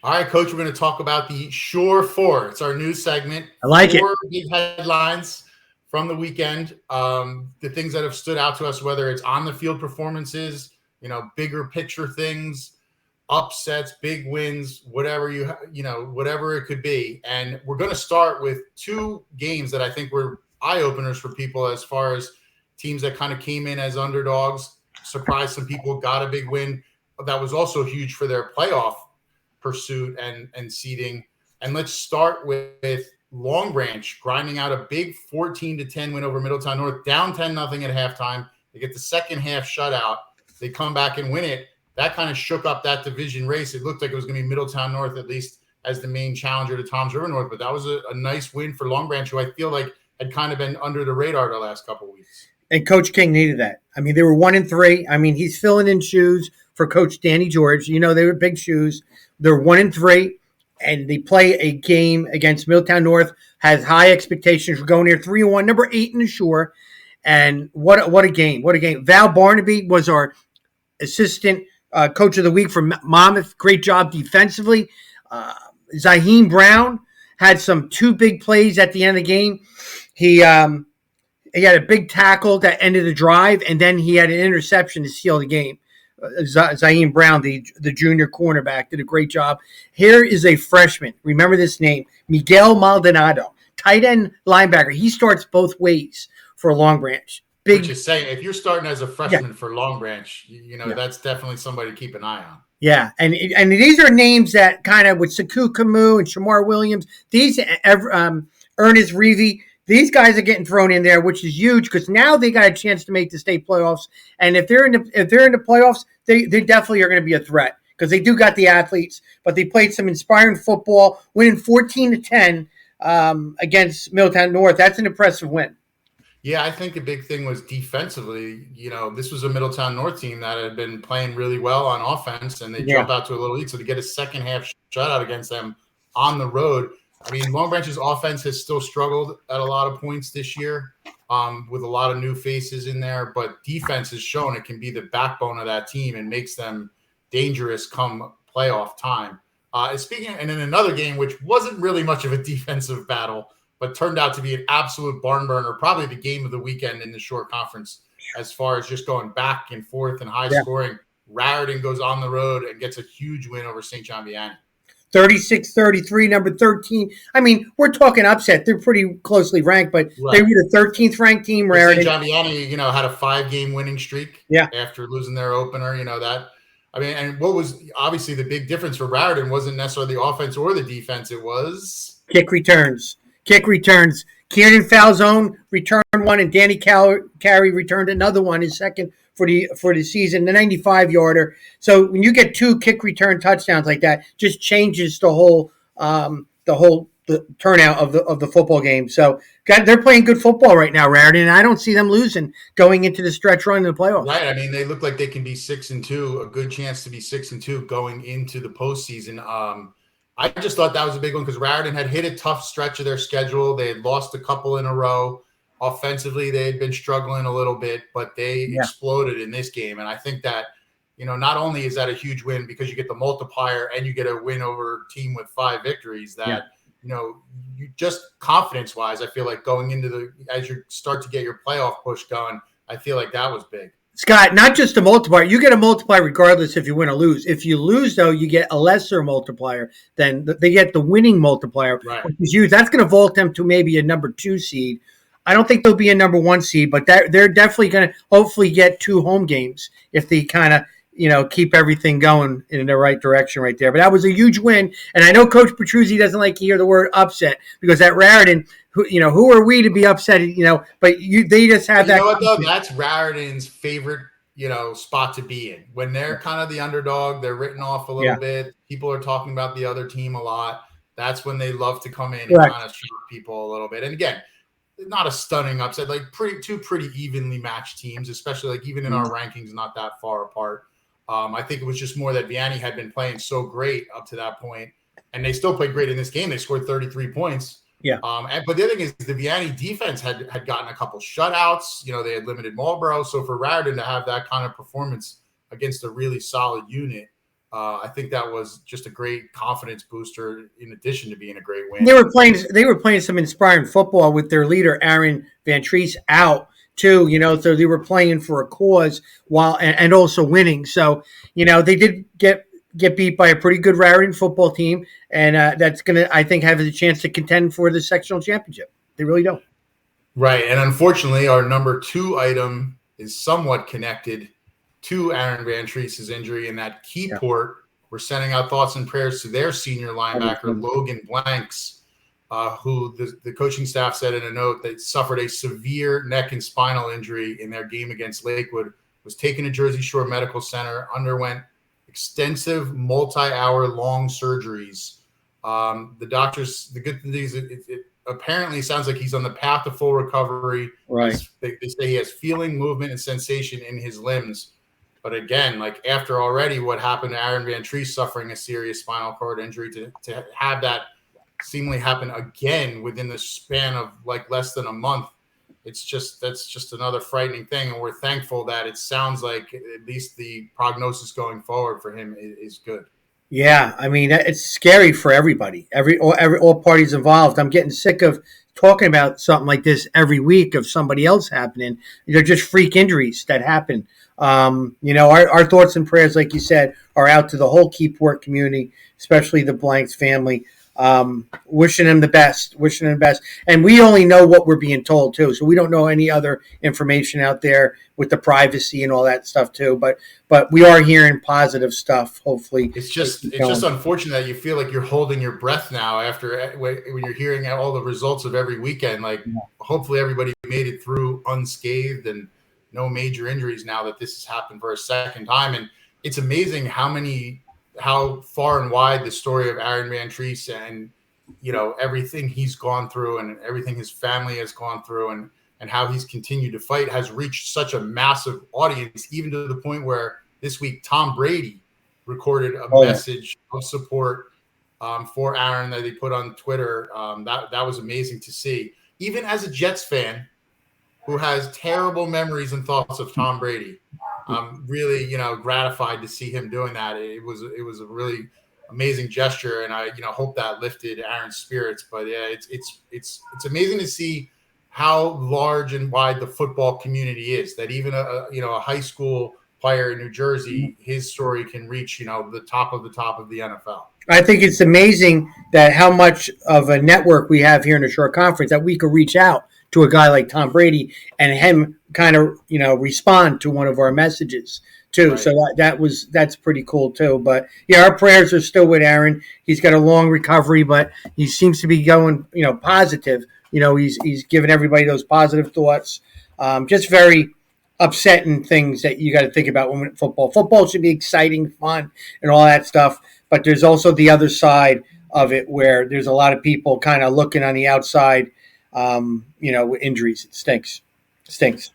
All right, Coach, we're going to talk about the Shore Four. It's our new segment. I like it. 4 big headlines from the weekend. The things that have stood out to us, whether it's on the field performances, bigger picture things, upsets, big wins, whatever whatever it could be. And we're going to start with 2 games that I think were eye openers for people as far as teams that kind of came in as underdogs, surprised some people, got a big win. That was also huge for their playoff pursuit and seeding. And let's start with Long Branch grinding out a big 14-10 win over Middletown North, down 10-0 at halftime. They get the second half shutout. They come back and win it. That kind of shook up that division race. It looked like it was going to be Middletown North, at least as the main challenger to Toms River North. But that was a nice win for Long Branch, who I feel like had kind of been under the radar the last couple of weeks. And Coach King needed that. I mean, they were 1-3. I mean, he's filling in shoes for Coach Danny George. They were big shoes. They're 1-3, and they play a game against Middletown North. Has high expectations. We're going there 3-1, number 8 in the Shore. And what a game! What a game! Val Barnaby was our assistant coach of the week for Monmouth. Great job defensively. Zaheem Brown had 2 big plays at the end of the game. He had a big tackle that ended the drive, and then he had an interception to seal the game. Zaheem Brown, the junior cornerback, did a great job. Here is a freshman. Remember this name, Miguel Maldonado, tight end linebacker. He starts both ways for Long Branch. Big. Which is saying, if you're starting as a freshman for Long Branch, that's definitely somebody to keep an eye on. Yeah, and these are names that kind of with Sekou Camus and Shamar Williams, these Ernest Reevy. These guys are getting thrown in there, which is huge because now they got a chance to make the state playoffs. And if they're in the playoffs, they definitely are going to be a threat because they do got the athletes. But they played some inspiring football, winning 14-10 against Middletown North. That's an impressive win. Yeah, I think the big thing was defensively. This was a Middletown North team that had been playing really well on offense, and they jump out to a little lead. So to get a second half shutout against them on the road. I mean, Long Branch's offense has still struggled at a lot of points this year with a lot of new faces in there. But defense has shown it can be the backbone of that team and makes them dangerous come playoff time. And in another game, which wasn't really much of a defensive battle, but turned out to be an absolute barn burner, probably the game of the weekend in the Shore Conference as far as just going back and forth and high scoring. Raritan goes on the road and gets a huge win over St. John Vianney. 36-33, number 13. I mean, we're talking upset. They're pretty closely ranked, but they were the 13th ranked team. St. John Vianney, had a 5-game winning streak after losing their opener. That. I mean, and what was obviously the big difference for Raritan wasn't necessarily the offense or the defense. It was kick returns. Kieran Falzone returned one, and Danny Carey returned another one, his second for the season, the 95-yarder. So when you get 2 kick return touchdowns like that, just changes the whole turnout of the football game. So they're playing good football right now, Raritan, and I don't see them losing going into the stretch run in the playoffs. Right. I mean, they look like they can be 6-2, a good chance to be 6-2 going into the postseason. I just thought that was a big one because Raritan had hit a tough stretch of their schedule. They had lost a couple in a row. Offensively, they had been struggling a little bit, but they exploded in this game. And I think that, not only is that a huge win because you get the multiplier and you get a win over a team with 5 victories that, you just confidence-wise, I feel like going into as you start to get your playoff push going, I feel like that was big. Scott, not just a multiplier. You get a multiplier regardless if you win or lose. If you lose, though, you get a lesser multiplier. Then they get the winning multiplier, which is huge. That's going to vault them to maybe a number 2 seed. I don't think they'll be a number 1 seed, but they're definitely going to hopefully get 2 home games if they kind of keep everything going in the right direction right there. But that was a huge win, and I know Coach Petruzzi doesn't like to hear the word upset because at Raritan, who are we to be upset? But they just have that. You know what though? That's Raritan's favorite spot to be in when they're kind of the underdog. They're written off a little bit. People are talking about the other team a lot. That's when they love to come in and kind of shock people a little bit. And again, not a stunning upset, like two pretty evenly matched teams, especially like even in our rankings, not that far apart. I think it was just more that Vianney had been playing so great up to that point, and they still played great in this game. They scored 33 points. Yeah. But the other thing is the Vianney defense had gotten a couple shutouts. They had limited Marlboro. So for Raritan to have that kind of performance against a really solid unit I think that was just a great confidence booster in addition to being a great win. They were playing some inspiring football with their leader Aaron Van Treese out too. So they were playing for a cause while and also winning. So they did get beat by a pretty good Raritan football team, and that's gonna, I think, have a chance to contend for the sectional championship. They really don't. Right, and unfortunately, our number 2 item is somewhat connected to Aaron Van Treese's injury in that Keyport. We're sending out thoughts and prayers to their senior linebacker, Logan Blanks, who the coaching staff said in a note that suffered a severe neck and spinal injury in their game against Lakewood, was taken to Jersey Shore Medical Center, underwent extensive multi-hour long surgeries. The doctors, the good thing is it apparently sounds like he's on the path to full recovery. Right. They say he has feeling, movement, and sensation in his limbs. But again, like after already what happened to Aaron Van Treese suffering a serious spinal cord injury, to have that seemingly happen again within the span of like less than a month, that's just another frightening thing. And we're thankful that it sounds like at least the prognosis going forward for him is good. Yeah, I mean, it's scary for everybody, all parties involved. I'm getting sick of talking about something like this every week of somebody else happening. They're just freak injuries that happen. Our thoughts and prayers, like you said, are out to the whole Keyport community, especially the Blanks family. Wishing them the best. And we only know what we're being told too. So we don't know any other information out there with the privacy and all that stuff too. But we are hearing positive stuff. Hopefully, it's just unfortunate that you feel like you're holding your breath now after when you're hearing all the results of every weekend. Like, hopefully everybody made it through unscathed and no major injuries now that this has happened for a second time. And it's amazing how far and wide the story of Aaron Van Treese and, everything he's gone through and everything his family has gone through and how he's continued to fight has reached such a massive audience, even to the point where this week Tom Brady recorded a message of support for Aaron that he put on Twitter. That was amazing to see. Even as a Jets fan who has terrible memories and thoughts of Tom Brady, I'm really, gratified to see him doing that. It was a really amazing gesture, and I, hope that lifted Aaron's spirits. But yeah, it's amazing to see how large and wide the football community is. That even a high school player in New Jersey, his story can reach the top of the NFL. I think it's amazing that how much of a network we have here in the Shore Conference that we could reach out to a guy like Tom Brady and him kind of, respond to one of our messages too. Right. So that's pretty cool too. But yeah, our prayers are still with Aaron. He's got a long recovery, but he seems to be going, positive. He's giving everybody those positive thoughts. Just very upsetting things that you got to think about when football should be exciting, fun, and all that stuff. But there's also the other side of it where there's a lot of people kind of looking on the outside, with injuries. It stinks.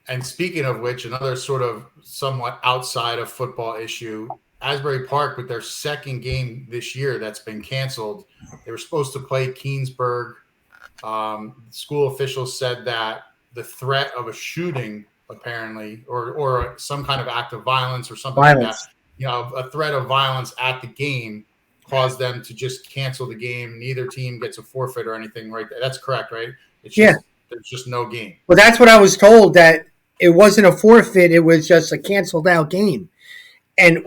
And speaking of which, another sort of somewhat outside of football issue, Asbury Park with their second game this year that's been canceled. They were supposed to play Keansburg. School officials said that the threat of a shooting, apparently, or some kind of act of violence or something like that, a threat of violence at the game caused them to just cancel the game. Neither team gets a forfeit or anything, right? That's correct, right? There's just no game. Well, that's what I was told, that it wasn't a forfeit. It was just a canceled out game. And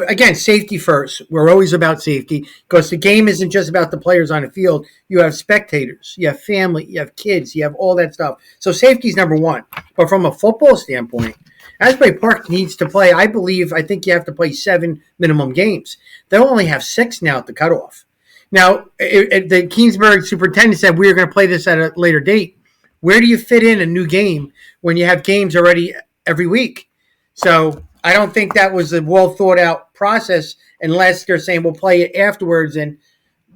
again, safety first. We're always about safety because the game isn't just about the players on the field. You have spectators, you have family, you have kids, you have all that stuff. So safety is number one. But from a football standpoint, Asbury Park needs to play. I think you have to play 7 minimum games. They'll only have 6 now at the cutoff. Now, the Keansburg superintendent said we were going to play this at a later date. Where do you fit in a new game when you have games already every week? So I don't think that was a well thought out process unless they're saying we'll play it afterwards and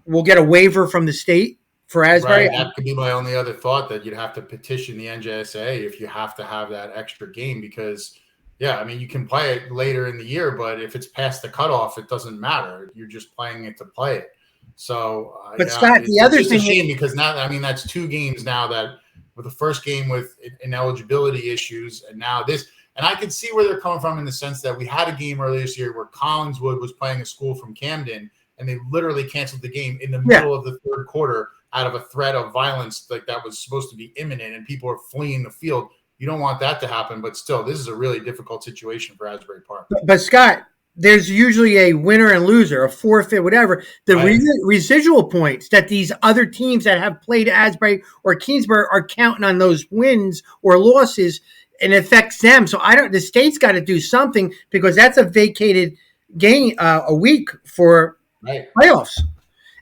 we'll get a waiver from the state for Asbury. Right. That could be my only other thought, that you'd have to petition the NJSA if you have to have that extra game because, you can play it later in the year, but if it's past the cutoff, it doesn't matter. You're just playing it to play it. So, but Scott, the other thing, a shame because now, that's 2 games now that with the first game with ineligibility issues and now this. And I could see where they're coming from in the sense that we had a game earlier this year where Collingswood was playing a school from Camden, and they literally canceled the game in the middle of the third quarter out of a threat of violence like that was supposed to be imminent, and people are fleeing the field. You don't want that to happen, but still, this is a really difficult situation for Asbury Park. But Scott, there's usually a winner and loser, a forfeit, whatever. The residual points that these other teams that have played Asbury or Keensburg are counting on those wins or losses, and it affects them. So the state's got to do something, because that's a vacated game a week for playoffs.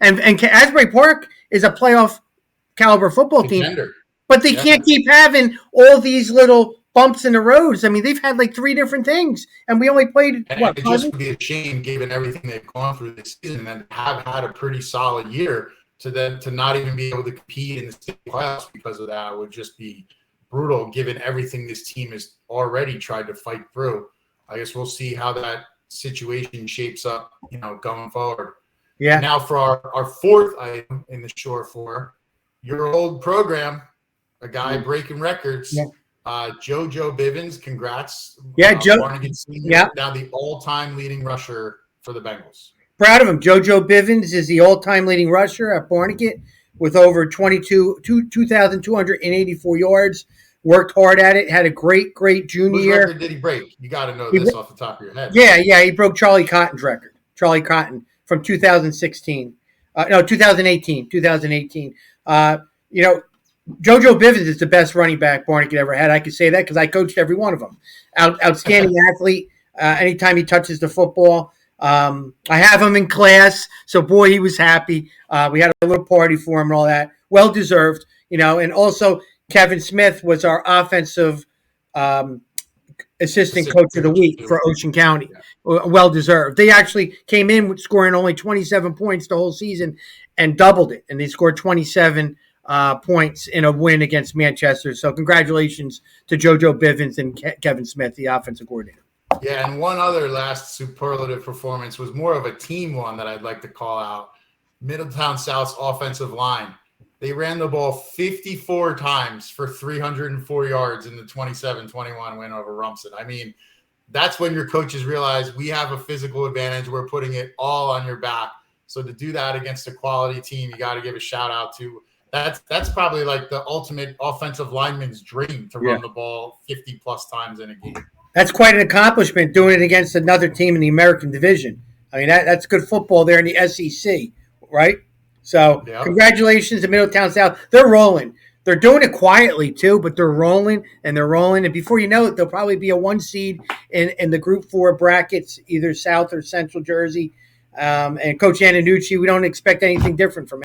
And Asbury Park is a playoff caliber football team, but they can't keep having all these little bumps in the roads. I mean, they've had like 3 different things, and we only played it just would be a shame, given everything they've gone through this season, and have had a pretty solid year, to not even be able to compete in the state playoffs because of that. It would just be brutal, given everything this team has already tried to fight through. I guess we'll see how that situation shapes up, going forward. Yeah. Now for our fourth item in the Shore Four, your old program, a guy breaking records. Yeah. JoJo Bivens, congrats. Yeah, Joe. Now the all-time leading rusher for the Bengals. Proud of him. JoJo Bivens is the all-time leading rusher at Barnegat with over 2,284 yards. Worked hard at it. Had a great junior year. Whose record did he break? You got to know this off the top of your head. Yeah. He broke Charlie Cotton's record. Charlie Cotton from 2016. 2018. 2018. JoJo Bivens is the best running back Barnegat ever had. I could say that because I coached every one of them. Outstanding athlete. Anytime he touches the football, I have him in class. So boy, he was happy. We had a little party for him and all that. Well deserved, And also Kevin Smith was our offensive assistant coach of the week for Ocean County. Yeah. Well deserved. They actually came in scoring only 27 points the whole season and doubled it, and they scored 27 points in a win against Manchester. So congratulations to JoJo Bivens and Kevin Smith, the offensive coordinator. Yeah, and one other last superlative performance was more of a team one that I'd like to call out. Middletown South's offensive line. They ran the ball 54 times for 304 yards in the 27-21 win over Rumson. I mean, that's when your coaches realize we have a physical advantage. We're putting it all on your back. So to do that against a quality team, you got to give a shout out to. That's probably like the ultimate offensive lineman's dream, to run the ball 50 plus times in a game. That's quite an accomplishment, doing it against another team in the American Division. I mean, that's good football there in the SEC, right? So Congratulations to Middletown South. They're rolling. They're doing it quietly too, but they're rolling. And before you know it, they'll probably be a 1 seed in the Group 4 brackets, either South or Central Jersey. And Coach Antonucci, we don't expect anything different from him.